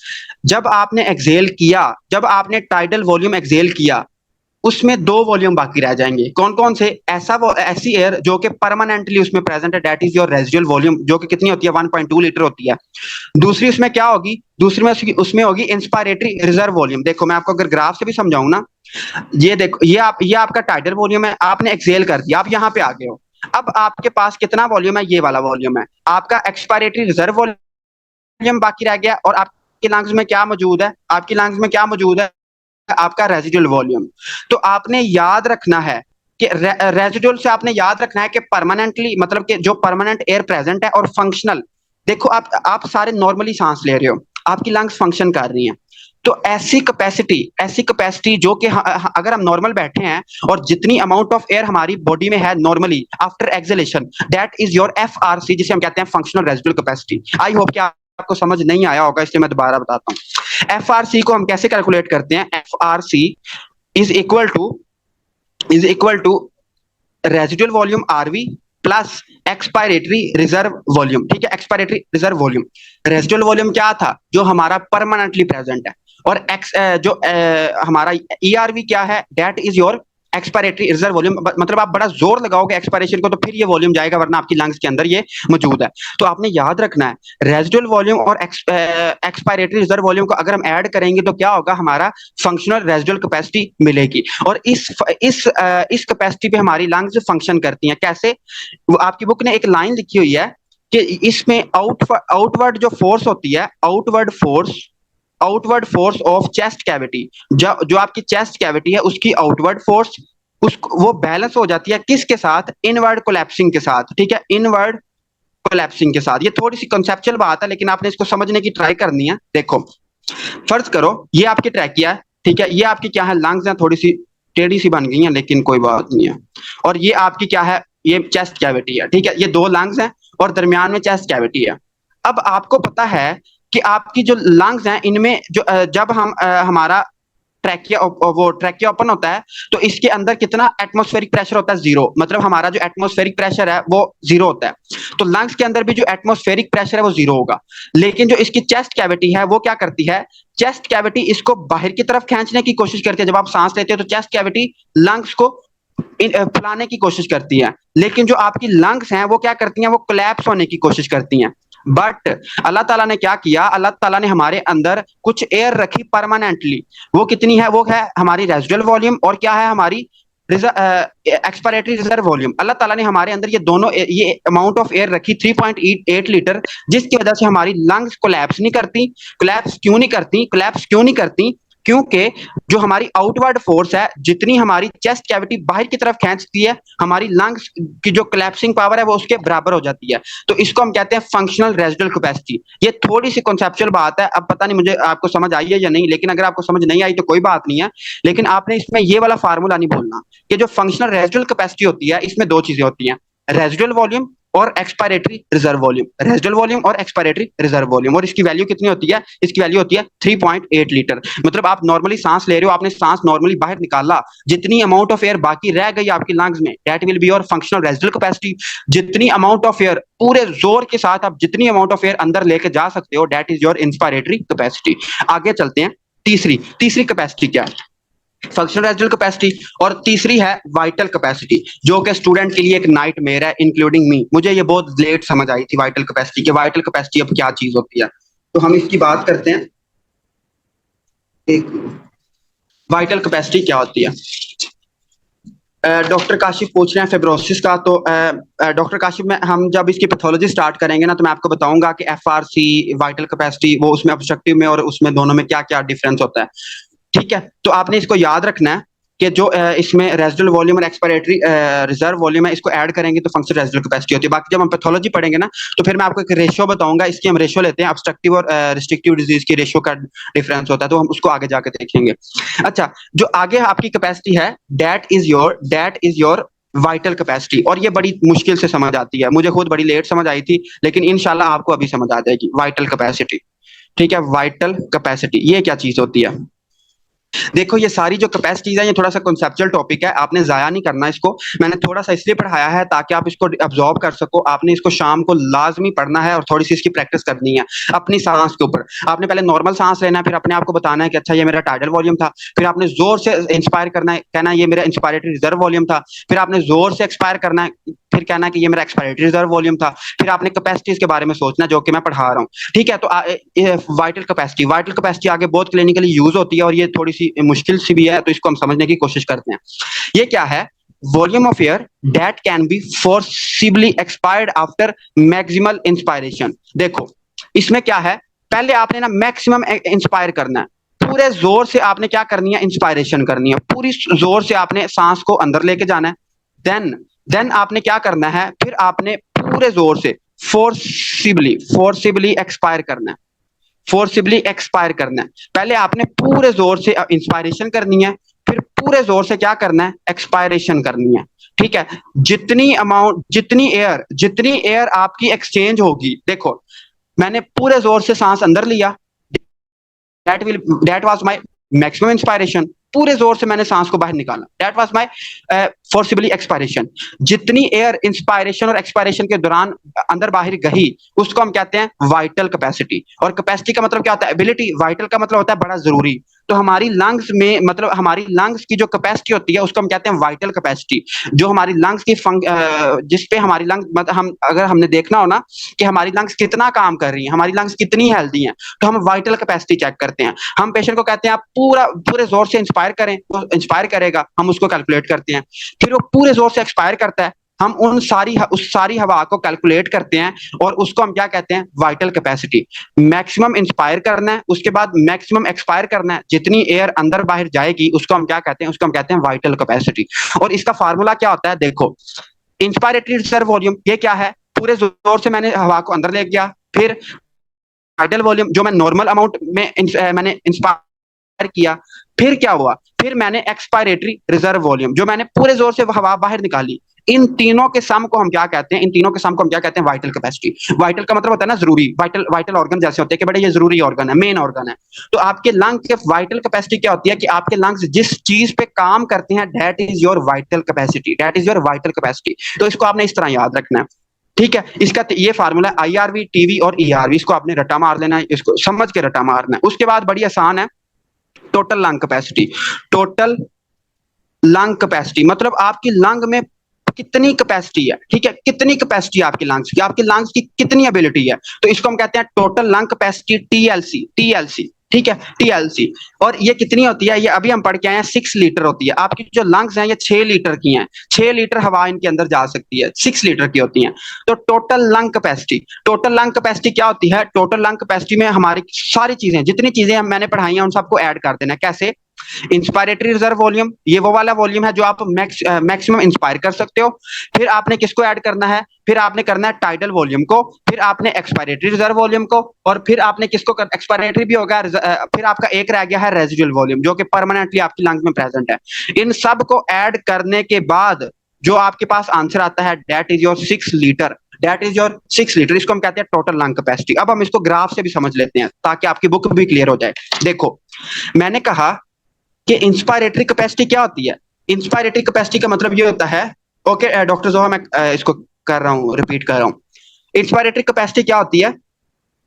जब आपने एक्सेल किया, जब आपने टाइडल वॉल्यूम एक्सेल किया, उसमें दो वॉल्यूम बाकी रह जाएंगे। कौन कौन से? ऐसा वो ऐसी एयर जो कि परमानेंटली उसमें प्रेजेंट है, that is your residual volume, जो कि कितनी होती है 1.2 लीटर होती है। दूसरी उसमें क्या होगी? दूसरी में उसमें होगी इंस्पायरेटरी रिजर्व वॉल्यूम। देखो मैं आपको अगर ग्राफ से भी समझाऊं ना, ये देखो, ये आपका टाइडल वॉल्यूम है, आपने एक्सेल कर दिया, आप यहाँ पे आ गए हो। अब आपके पास कितना वॉल्यूम है? ये वाला वॉल्यूम है आपका। एक्सपायरेटरी रिजर्व वॉल्यूम बाकी रह गया। और आपकी लंग्स में क्या मौजूद है? आपकी लंग्स में क्या मौजूद है? आपका रेजिडुअल वॉल्यूम। तो आपने याद रखना है कि रेजिडुअल से आपने याद रखना है कि परमानेंटली, मतलब कि जो परमानेंट एयर प्रेजेंट है, और फंक्शनल। देखो आप सारे नॉर्मली सांस ले रहे हो, आपकी लंग्स फंक्शन कर रही हैं। तो ऐसी कैपेसिटी जो कि अगर हम नॉर्मल बैठे हैं और जितनी अमाउंट ऑफ एयर हमारी बॉडी में है normally after exhalation, that is your FRC, जिसे हम कहते हैं functional residual capacity. I hope कि आपको समझ नहीं आया होगा, इसलिए मैं दोबारा बताता हूँ। एफआरसी को हम कैसे कैलकुलेट करते हैं? FRC is equal to residual volume RV plus expiratory reserve volume. ठीक है, expiratory reserve volume. Residual volume क्या था? जो हमारा परमानेंटली प्रेजेंट है। और हमारा ईआरवी क्या है? That is your expiratory reserve volume. मतलब आप बड़ा जोर लगाओगे एक्सपायरेशन को तो फिर ये वॉल्यूम जाएगा, वरना आपकी लंग्स के अंदर ये मौजूद है। तो आपने याद रखना है, रेजिडुअल वॉल्यूम और एक्सपायरेटरी रिजर्व वॉल्यूम को अगर हम ऐड करेंगे तो क्या होगा? हमारा फंक्शनल रेजिडुअल कैपेसिटी मिलेगी। और इस कैपेसिटी पे हमारी लंग्स फंक्शन करती हैं। कैसे? वो आपकी बुक ने एक लाइन लिखी हुई है कि इसमें आउटवर्ड जो फोर्स होती है, outward force of chest cavity, जो आपकी चेस्ट कैविटी है उसकी आउटवर्ड फोर्स, वो बैलेंस हो जाती है किसके साथ? इनवर्ड कोलैप्सिंग के साथ। ठीक है, इनवर्ड कोलैप्सिंग के साथ। ये थोड़ी सी कंसेप्चुअल बात है, लेकिन आपने इसको समझने की ट्राई करनी है। देखो, फर्ज करो ये आपकी ट्रैकिया है, ठीक है, ये आपकी क्या है? लंग्स हैं, थोड़ी सी टेढ़ी सी बन गई हैं, लेकिन कोई बात नहीं है। और ये आपकी क्या है? ये चेस्ट कैविटी है। ठीक है, ये दो लंग्स हैं और दरमियान में चेस्ट कैविटी है। अब आपको पता है कि आपकी जो लंग्स हैं इनमें जो जब हमारा ट्रैकिया ओपन होता है तो इसके अंदर कितना एटमॉस्फेरिक प्रेशर होता है? जीरो। मतलब हमारा जो एटमॉस्फेरिक प्रेशर है वो जीरो होता है। तो लंग्स के अंदर भी जो एटमॉस्फेरिक प्रेशर है वो जीरो होगा। लेकिन जो इसकी चेस्ट कैविटी है वो क्या करती है? चेस्ट कैविटी इसको बाहर की तरफ खींचने की कोशिश करती है। जब आप सांस लेते हो तो चेस्ट कैविटी लंग्स को फुलाने की कोशिश करती है। लेकिन जो आपकी लंग्स हैं वो क्या करती हैं? वो कोलैप्स होने की कोशिश करती हैं। बट अल्लाह ताला ने क्या किया? अल्लाह ताला ने हमारे अंदर कुछ एयर रखी परमानेंटली। वो कितनी है? वो है हमारी रेजिडुअल वॉल्यूम, और क्या है? हमारी एक्सपायरेटरी रिजर्व वॉल्यूम। अल्लाह ताला ने हमारे अंदर ये दोनों ये अमाउंट ऑफ एयर रखी 3.8 लीटर, जिसकी वजह से हमारी लंग्स कोलैप्स नहीं करती। कोलैप्स क्यों नहीं करती? क्योंकि जो हमारी आउटवर्ड फोर्स है, जितनी हमारी चेस्ट कैविटी बाहर की तरफ खींचती है, हमारी लंग्स की जो कोलैप्सिंग पावर है वो उसके बराबर हो जाती है। तो इसको हम कहते हैं फंक्शनल रेजिडुअल कैपेसिटी। ये थोड़ी सी कॉन्सेप्चुअल बात है, अब पता नहीं मुझे आपको समझ आई है या नहीं, लेकिन अगर आपको समझ नहीं आई तो कोई बात नहीं है। लेकिन आपने इसमें ये वाला फार्मूला नहीं भूलना कि जो फंक्शनल रेजिडुअल कैपेसिटी होती है इसमें दो चीजें होती हैं, रेजिडुअल वॉल्यूम और expiratory reserve volume. Residual volume और एक्सपायरेटरी रिजर्व वॉल्यूम, और इसकी वैल्यू कितनी होती है? इसकी वैल्यू होती है 3.8 लीटर। मतलब आप नॉर्मली सांस ले रहे हो, आपने सांस नॉर्मली बाहर निकाला, जितनी अमाउंट ऑफ एयर बाकी रह गई आपकी लंग्स में, that will be your functional residual capacity. जितनी अमाउंट ऑफ एयर पूरे जोर के साथ आप जितनी अमाउंट ऑफ एयर अंदर लेके जा सकते हो, that is your inspiratory capacity. आगे चलते हैं। तीसरी कैपेसिटी क्या है? Functional residual capacity. और तीसरी है वाइटल कैपेसिटी, जो कि स्टूडेंट के लिए एक नाइटमेयर है, इंक्लूडिंग मी। मुझे ये बहुत लेट समझ आई थी वाइटल कैपेसिटी कि वाइटल कैपेसिटी अब क्या चीज होती है। तो हम इसकी बात करते हैं। एक वाइटल कैपेसिटी क्या होती है? डॉक्टर काशिफ पूछ रहे हैं फिब्रोसिस का। तो डॉक्टर काशिफ में हम जब इसकी पैथोलॉजी स्टार्ट करेंगे ना, तो मैं आपको बताऊंगा कि एफआरसी, वाइटल कैपेसिटी, वो उसमें ऑब्स्ट्रक्टिव में और उसमें दोनों में क्या क्या डिफरेंस होता है। ठीक है, तो आपने इसको याद रखना है कि जो इसमें रेजिडुअल वॉल्यूम और एक्सपायरेटरी रिजर्व वॉल्यूम है, इसको ऐड करेंगे तो फंक्शनल रेजिडुअल कैपेसिटी होती है। बाकी जब हम पैथोलॉजी पढ़ेंगे ना, तो फिर मैं आपको एक रेशियो बताऊंगा। इसकी हम रेशियो लेते हैं, ऑब्स्ट्रक्टिव और रिस्ट्रिक्टिव डिजीज की रेशियो का डिफरेंस होता है, तो हम उसको आगे जाके देखेंगे। अच्छा, जो आगे आपकी कैपेसिटी है, that is your vital capacity. और ये बड़ी मुश्किल से समझ आती है, मुझे खुद बड़ी लेट समझ आई थी, लेकिन इंशाल्लाह आपको अभी समझ आ जाएगी। वाइटल कैपेसिटी, ठीक है, वाइटल कैपेसिटी ये क्या चीज होती है? देखो ये सारी जो कैपेसिटीज है ये थोड़ा सा कॉन्सेप्चुअल टॉपिक है, आपने जाया नहीं करना इसको। मैंने थोड़ा सा इसलिए पढ़ाया है ताकि आप इसको अब्जॉर्ब कर सको। आपने इसको शाम को लाजमी पढ़ना है और थोड़ी सी इसकी प्रैक्टिस करनी है अपनी सांस के ऊपर। आपने पहले नॉर्मल सांस लेना है, फिर अपने आप को बताना है कि अच्छा ये मेरा टाइडल वॉल्यूम था। फिर आपने जोर से इंस्पायर करना है, कहना है ये मेरा इंस्पायरेटरी रिजर्व वॉल्यूम था। फिर आपने जोर से एक्सपायर करना है, फिर कहना है कि ये मेरा एक्सपायरेटरी रिजर्व वॉल्यूम था। फिर आपने कैपेसिटीज के बारे में सोचना जो कि मैं पढ़ा रहा हूँ। ठीक है, तो वाइटल कैपेसिटी आगे बहुत क्लिनिकली यूज होती है और ये थोड़ी सी मुश्किल सी भी है, तो इसको हम समझने की कोशिश करते हैं। ये क्या है? Volume of air that can B forcibly expired after maximal inspiration. देखो इसमें क्या है, पहले आपने ना मैक्सिमम इंस्पायर करना है, पूरे जोर से आपने क्या करनी है, इंस्पायरेशन करनी है, पूरी जोर से आपने सांस को अंदर लेके जाना है। देन देन आपने क्या करना है, फिर आपने पूरे जोर से फोर्सिबली एक्सपायर करना है, फोर्सिबली एक्सपायर करना है। पहले आपने पूरे जोर से इंस्पायरेशन करनी है, फिर पूरे जोर से क्या करना है, एक्सपायरेशन करनी है। ठीक है, जितनी एयर आपकी एक्सचेंज होगी, देखो मैंने पूरे जोर से सांस अंदर लिया, that was my maximum inspiration. पूरे जोर से मैंने सांस को बाहर निकाला, that was my forcibly expiration. जितनी एयर इंस्पायरेशन और एक्सपायरेशन के दौरान अंदर बाहर गई उसको हम कहते हैं वाइटल कैपेसिटी। और कैपेसिटी का मतलब क्या होता है, एबिलिटी। वाइटल का मतलब होता है बड़ा जरूरी। तो हमारी लंग्स में, मतलब हमारी लंग्स की जो कैपेसिटी होती है उसको हम कहते हैं वाइटल कैपेसिटी। जो हमारी लंग्स की जिसपे हमारी लंग्स, मतलब हम अगर हमने देखना हो ना कि हमारी लंग्स कितना काम कर रही है, हमारी लंग्स कितनी हेल्दी हैं, तो हम वाइटल कैपेसिटी चेक करते हैं। हम पेशेंट को कहते हैं आप पूरे जोर से इंस्पायर करें, तो इंस्पायर करेगा, हम उसको कैलकुलेट करते हैं। फिर वो पूरे जोर से एक्सपायर करता है, हम उस सारी हवा को कैलकुलेट करते हैं और उसको हम क्या कहते हैं, वाइटल कैपेसिटी। मैक्सिमम इंस्पायर करना है, उसके बाद मैक्सिमम एक्सपायर करना है, जितनी एयर अंदर बाहर जाएगी उसको हम क्या कहते हैं, उसको हम कहते हैं वाइटल कैपेसिटी। और इसका फार्मूला क्या होता है, देखो इंस्पायरेटरी रिजर्व वॉल्यूम ये क्या है, पूरे जोर से मैंने हवा को अंदर ले गया, फिर टाइडल वॉल्यूम जो मैं नॉर्मल अमाउंट में मैंने इंस्पायर किया, फिर क्या हुआ, फिर मैंने एक्सपायरेटरी रिजर्व वॉल्यूम जो मैंने पूरे जोर से हवा बाहर निकाली। इन तीनों के सम को हम क्या कहते हैं, इन तीनों के सम को हम क्या कहते हैं, वाइटल कैपेसिटी। वाइटल का मतलब होता है ना जरूरी, वाइटल ऑर्गन जैसे होते हैं कि बड़े ये जरूरी ऑर्गन है, मेन ऑर्गन है। तो आपके लंग के वाइटल कैपेसिटी क्या होती है कि आपके लंग्स जिस चीज पे काम करते हैं, that is your vital capacity, that is your vital capacity. तो इसको आपने इस तरह याद रखना है। ठीक है, इसका ये फार्मूला आईआरवी, टीवी और ईआरवी, इसको आपने रटा मार लेना है, इसको समझ के रटा मारना है। उसके बाद बड़ी आसान है, total lung capacity. Total lung capacity मतलब आपकी लंग में कितनी कैपेसिटी है। ठीक है, कितनी कैपेसिटी है आपकी लंग्स की, आपकी लंग्स की कितनी एबिलिटी है, तो इसको हम कहते हैं total lung capacity, TLC. TLC ठीक है, टीएलसी। और ये कितनी होती है, ये अभी हम पढ़ के आए हैं 6 लीटर होती है। आपकी जो लंग्स हैं ये 6 लीटर की हैं, 6 लीटर हवा इनके अंदर जा सकती है, 6 लीटर की होती हैं। तो total lung capacity, total lung capacity क्या होती है, टोटल लंग कैपेसिटी में हमारी सारी चीजें, जितनी चीजें मैंने पढ़ाई हैं उन सबको ऐड कर देना है। कैसे, इंस्पायरेटरी रिजर्व वॉल्यूम, ये वो वाला वॉल्यूम है जो आप मैक्सिमम इंस्पायर कर सकते हो। फिर आपने किसको ऐड करना है, फिर आपने करना है टाइडल वॉल्यूम को, फिर आपने एक्सपायरेटरी रिजर्व वॉल्यूम को, और फिर आपने किसको एक्सपायरेटरी भी होगा, फिर आपका एक रह गया है रेजिडुअल वॉल्यूम जो कि परमानेंटली आपकी लंग्स में प्रेजेंट है। इन सब को ऐड करने के बाद जो आपके पास आंसर आता है, that is your 6 litre, that is your 6 litre. इसको हम कहते हैं टोटल लंग कैपेसिटी। अब हम इसको ग्राफ से भी समझ लेते हैं ताकि आपकी बुक भी क्लियर हो जाए। देखो मैंने कहा कि इंस्पायरेटरी कैपेसिटी क्या होती है। इंस्पायरेटरी कैपेसिटी का मतलब ये होता है, ओके डॉक्टर जोहा मैं इसको कर रहा हूँ, रिपीट कर रहा हूँ। इंस्पायरेटरी कैपेसिटी क्या होती है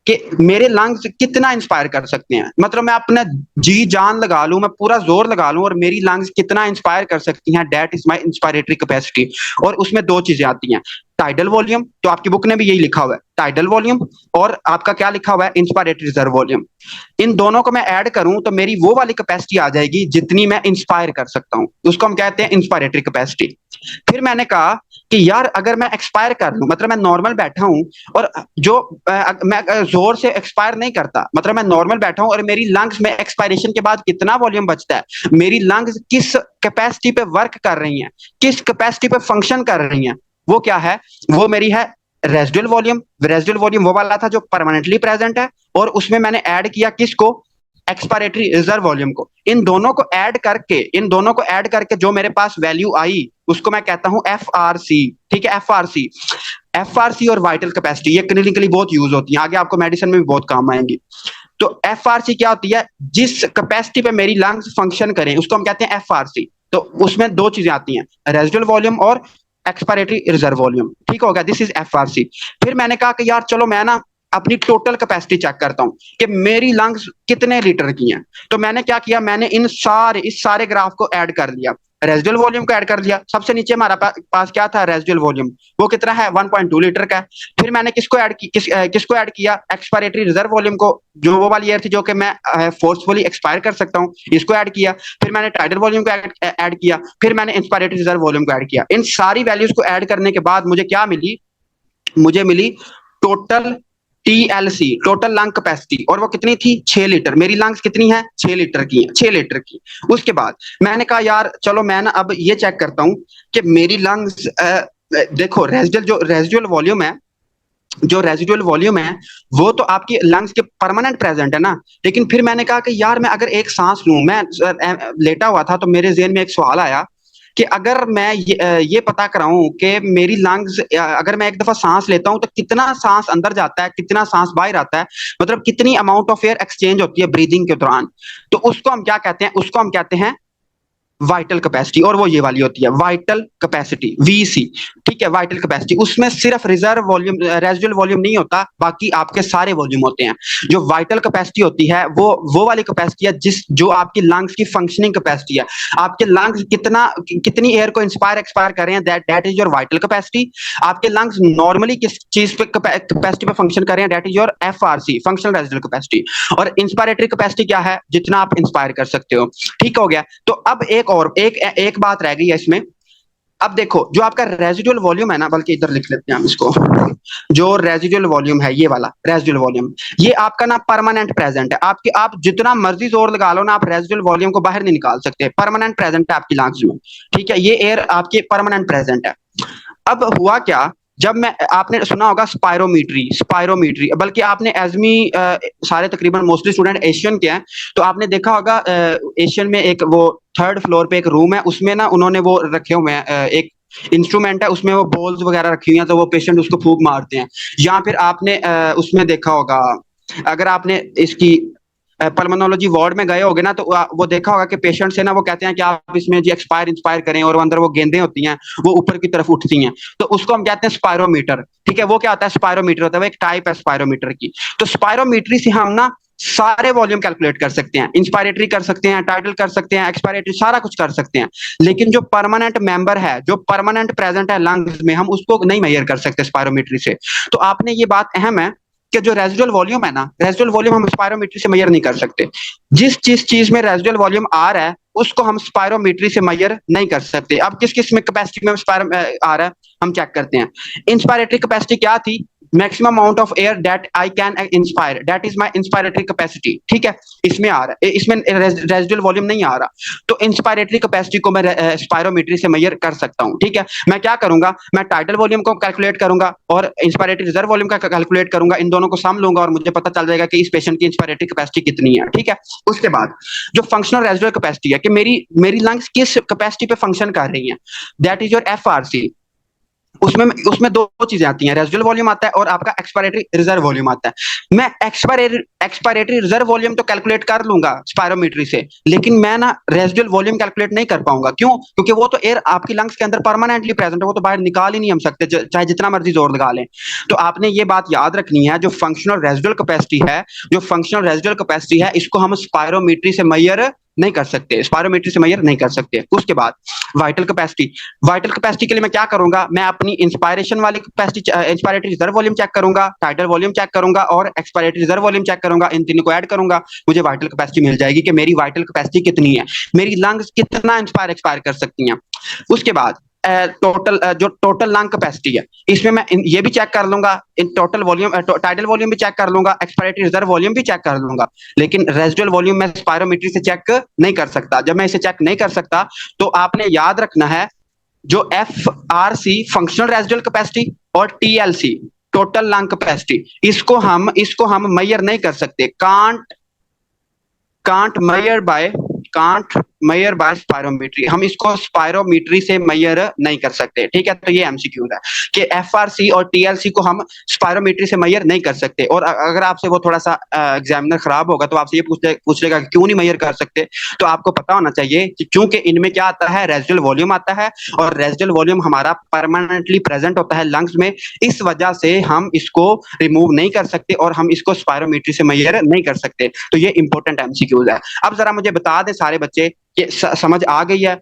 कि मेरे लंग्स कितना इंस्पायर कर सकते हैं, मतलब मैं अपना जी जान लगा लूं, मैं पूरा जोर लगा लूं और मेरी लंग्स कितना इंस्पायर कर सकती हैं, that is my inspiratory capacity. और उसमें दो चीजें आती हैं, टाइडल वॉल्यूम, तो आपकी बुक ने भी यही लिखा हुआ है टाइडल वॉल्यूम, और आपका क्या लिखा हुआ है, इंस्पायरेटरी रिजर्व वॉल्यूम। इन दोनों को मैं ऐड करूं तो मेरी वो वाली कैपेसिटी आ जाएगी जितनी मैं इंस्पायर कर सकता हूं, उसको हम कहते हैं इंस्पायरेटरी कैपेसिटी। फिर मैंने कहा कि यार अगर मैं एक्सपायर कर लूं, मतलब मैं नॉर्मल बैठा हूं और जो मैं जोर से एक्सपायर नहीं करता, मतलब मैं नॉर्मल बैठा हूं और मेरी लंग्स में एक्सपायरेशन के बाद कितना वॉल्यूम बचता है, मेरी लंग्स किस कैपेसिटी पे वर्क कर रही हैं, किस कैपेसिटी पे फंक्शन कर रही हैं, वो क्या है, वो मेरी है रेजिडुअल वॉल्यूम। रेजिडुअल वॉल्यूम वो वाला था जो परमानेंटली प्रेजेंट है, और उसमें मैंने ऐड किया किसको, एक्सपायरेटरी रिजर्व वॉल्यूम को। इन दोनों को ऐड करके जो मेरे पास वैल्यू आई उसको मैं कहता हूं एफ आर सी। ठीक है, एफ आर सी और वाइटल कैपेसिटी ये क्लिनिकली बहुत यूज होती है, आगे आपको मेडिसिन में भी बहुत काम आएंगी। तो एफआरसी क्या होती है, जिस कैपेसिटी पे मेरी लंग्स फंक्शन करें उसको हम कहते हैं एफआरसी। तो उसमें दो चीजें आती हैं, रेजिडुअल वॉल्यूम और एक्सपायरेटरी रिजर्व वॉल्यूम, ठीक हो गया, दिस इज एफआरसी। फिर मैंने कहा कि यार चलो मैं ना अपनी टोटल कैपेसिटी चेक करता हूं कि मेरी लंग्स कितने लीटर की हैं। तो मैंने क्या किया, मैंने इस सारे ग्राफ को ऐड कर लिया, रेजिडुअल वॉल्यूम को ऐड कर लिया। सबसे नीचे हमारा पास क्या था, रेजिडुअल वॉल्यूम, वो कितना है 1.2 लीटर का है। फिर मैंने किसको ऐड किया, एक्सपायरेटरी रिजर्व वॉल्यूम को, जो वो वाली एयर थी जो कि मैं फोर्सफुली एक्सपायर कर सकता हूँ, इसको ऐड किया। फिर मैंने टाइडल वॉल्यूम को ऐड किया, फिर मैंने इंस्पायरेटरी रिजर्व वॉल्यूम को ऐड किया। इन सारी वैल्यूज को ऐड करने के बाद मुझे क्या मिली, मुझे मिली total TLC, total lung capacity, और वो कितनी थी, 6 लीटर। मेरी लंग्स कितनी है, 6 लीटर की है, 6 लीटर की। उसके बाद मैंने कहा यार चलो मैं ना अब ये चेक करता हूँ कि मेरी लंग्स, देखो रेजिडुअल वॉल्यूम है, जो रेजिडुअल वॉल्यूम है वो तो आपकी लंग्स के परमानेंट प्रेजेंट है ना। लेकिन फिर मैंने कहा कि यार मैं अगर एक सांस लूं, मैं लेटा हुआ था तो मेरे जेहन में एक सवाल आया कि अगर मैं ये पता कराऊं कि मेरी लंग्स, अगर मैं एक दफा सांस लेता हूं तो कितना सांस अंदर जाता है, कितना सांस बाहर आता है, मतलब कितनी अमाउंट ऑफ एयर एक्सचेंज होती है ब्रीदिंग के दौरान। तो उसको हम क्या कहते हैं, उसको हम कहते हैं वाइटल कैपेसिटी, और वो ये वाली होती है वाइटल कैपेसिटी, वीसी। ठीक है, वाइटल कैपेसिटी, उसमें सिर्फ रिजर्व वॉल्यूम, रेजिडुअल वॉल्यूम नहीं होता, बाकी आपके सारे वॉल्यूम होते हैं। जो वाइटल कैपेसिटी होती है वो वाली कैपेसिटी है जो आपकी लंग्स की फंक्शनिंग कैपेसिटी है। आपके लंग्स कितनी एयर को इंस्पायर एक्सपायर कर रहे हैं, that is your vital capacity. आपके लंग्स नॉर्मली किस चीज पे कैपेसिटी पे फंक्शन कर रहे हैं, that is your FRC, functional residual capacity. और इंस्पायरेटरी कैपेसिटी क्या है, जितना आप इंस्पायर कर सकते हो। ठीक हो गया। तो अब एक बात रह गई है इसमें। अब देखो जो आपका रेजिडुअल वॉल्यूम है ना, बल्कि इधर लिख लेते हैं हम इसको, जो रेजिडुअल वॉल्यूम है, ये वाला रेजिडुअल वॉल्यूम, ये आपका ना परमानेंट प्रेजेंट है। आप जितना मर्जी जोर लगा लो ना, आप रेजिडुअल वॉल्यूम को बाहर नहीं निकाल सकते, परमानेंट प्रेजेंट है आपकी लंग्स में। ठीक है, ये एयर आपकी परमानेंट प्रेजेंट है। अब हुआ क्या, जब मैं, आपने सुना होगा स्पायरोमीट्री, बल्कि आपने एजमी, सारे तकरीबन मोस्टली स्टूडेंट एशियन के हैं, तो आपने देखा होगा एशियन में एक वो थर्ड फ्लोर पे एक रूम है, उसमें ना उन्होंने वो रखे हुए हैं, एक इंस्ट्रूमेंट है, उसमें वो बॉल्स वगैरह रखी हुई हैं, तो वो पेशेंट उसको फूंक मारते हैं। या फिर आपने उसमें देखा होगा, अगर आपने इसकी पल्मोनोलॉजी वार्ड में गए होगे ना, तो वो देखा होगा कि पेशेंट से ना वो कहते हैं कि आप इसमें जी एक्सपायर इंस्पायर करें, और वो अंदर वो गेंदें होती हैं, वो ऊपर की तरफ उठती हैं, तो उसको हम कहते हैं स्पायरोमीटर। ठीक है, वो क्या होता है, स्पायरोमीटर होता है, वो एक टाइप है स्पायरोमीटर की। तो स्पायरोमीट्री से हम ना सारे वॉल्यूम कैलकुलेट कर सकते हैं, इंस्पायरेटरी कर सकते हैं, टाइटल कर सकते हैं, एक्सपायरेटरी, सारा कुछ कर सकते हैं। लेकिन जो परमानेंट मेंबर है, जो परमानेंट प्रेजेंट है लंग्स में, हम उसको नहीं मेजर कर सकते स्पायरोमेट्री से। तो आपने ये बात अहम है कि जो रेजिडुअल वॉल्यूम है ना, रेजिडुअल वॉल्यूम हम स्पायरोमेट्री से मेजर नहीं कर सकते। जिस चीज में रेजिडुअल वॉल्यूम आ रहा है उसको हम स्पायरोमेट्री से मेजर नहीं कर सकते। अब किस में कैपेसिटी में स्पायर आ रहा है, हम चेक करते हैं। इंस्पायरेटरी कैपेसिटी क्या थी, maximum amount of air that I can inspire, that is my inspiratory capacity. ठीक है, इसमें आ रहा है, इसमें रेजिडुअल वॉल्यूम नहीं आ रहा। तो इंस्पायरेटरी कैपेसिटी को मैं स्पायरोमेट्री से मेजर कर सकता हूँ। ठीक है, मैं क्या करूंगा, मैं टाइटल वॉल्यूम को कैलकुलेट करूंगा और इंस्पायरेटरी रिजर्व वॉल्यूम का कैलकुलेट करूंगा, इन दोनों को सम लूंगा और मुझे पता चल जाएगा कि इस पेशेंट की इंस्पायरेटरी कैपेसिटी कितनी है। ठीक है, उसके बाद जो फंक्शनल रेजिडुअल कैपेसिटी है कि मेरी लंग्स किस कैपेसिटी पे फंक्शन कर रही हैं, दैट इज योर एफआरसी। उसमें उसमें दो चीजें आती हैं, रेजिडुअल वॉल्यूम आता है और आपका एक्सपायरेटरी रिजर्व वॉल्यूम आता है। मैं एक्सपायरेटरी रिजर्व वॉल्यूम तो कैलकुलेट कर लूंगा स्पायरोमेट्री से, लेकिन मैं ना रेजिडुअल वॉल्यूम कैलकुलेट नहीं कर पाऊंगा। क्यों? क्योंकि वो तो एयर आपकी लंग्स के अंदर परमानेंटली प्रेजेंट है, वो तो बाहर निकाल ही नहीं हम सकते, चाहे जितना मर्जी जोर लगा लें। तो आपने ये बात याद रखनी है, जो फंक्शनल रेजिडुअल कैपेसिटी है, जो फंक्शनल रेजिडुअल कैपेसिटी है, इसको हम स्पायरोमेट्री से मेजर नहीं कर सकते, स्पायरोमेट्री से मेजर नहीं कर सकते। उसके बाद वाइटल कैपेसिटी, वाइटल कैपेसिटी के लिए मैं क्या करूंगा, मैं अपनी इंस्पायरेशन वाली capacity, inspiratory reserve volume check करूंगा, टाइटल वॉल्यूम चेक करूंगा और एक्सपायरेटरी रिजर्व वॉल्यूम चेक करूंगा, इन तीनों को ऐड करूंगा, मुझे वाइटल कैपेसिटी मिल जाएगी कि मेरी वाइटल कैपेसिटी कितनी है, मेरी लंग्स कितना इंस्पायर एक्सपायर कर सकती हैं। उसके बाद जो टोटल लंग कैपेसिटी है, इसमें मैं ये भी चेक कर लूंगा, in total volume, title volume भी चेक कर लूंगा, एक्सपायरेटरी रिजर्व वॉल्यूम भी चेक कर लूंगा। लेकिन रेजिडुअल वॉल्यूम मैं स्पायरोमेट्री से चेक नहीं कर सकता। जब मैं इसे चेक नहीं कर सकता तो आपने याद रखना है, जो F R C functional residual capacity और टीएलसी टोटल लंग कैपेसिटी, इसको हम मेजर नहीं कर सकते, can't measure by can't measure by spirometry, हम इसको स्पायरोमेट्री से मेजर नहीं कर सकते, ठीक है। तो ये एमसीक्यू है कि एफआरसी और टीएलसी को हम स्पायरोमेट्री से मेजर नहीं कर सकते। और अगर आपसे वो थोड़ा सा एग्जामिनर खराब होगा तो आपसे ये पूछ लेगा क्यों नहीं मेजर कर सकते, तो आपको पता होना चाहिए कि क्योंकि इनमें क्या आता है, रेजिडुअल वॉल्यूम आता है, और रेजिडुअल वॉल्यूम हमारा परमानेंटली प्रेजेंट होता है लंग्स में, इस वजह से हम इसको रिमूव नहीं कर सकते और हम इसको स्पायरोमेट्री से मेजर नहीं कर सकते। तो ये इंपॉर्टेंट एमसीक्यूज है। अब जरा मुझे बता दें सारे बच्चे कि समझ आ गई है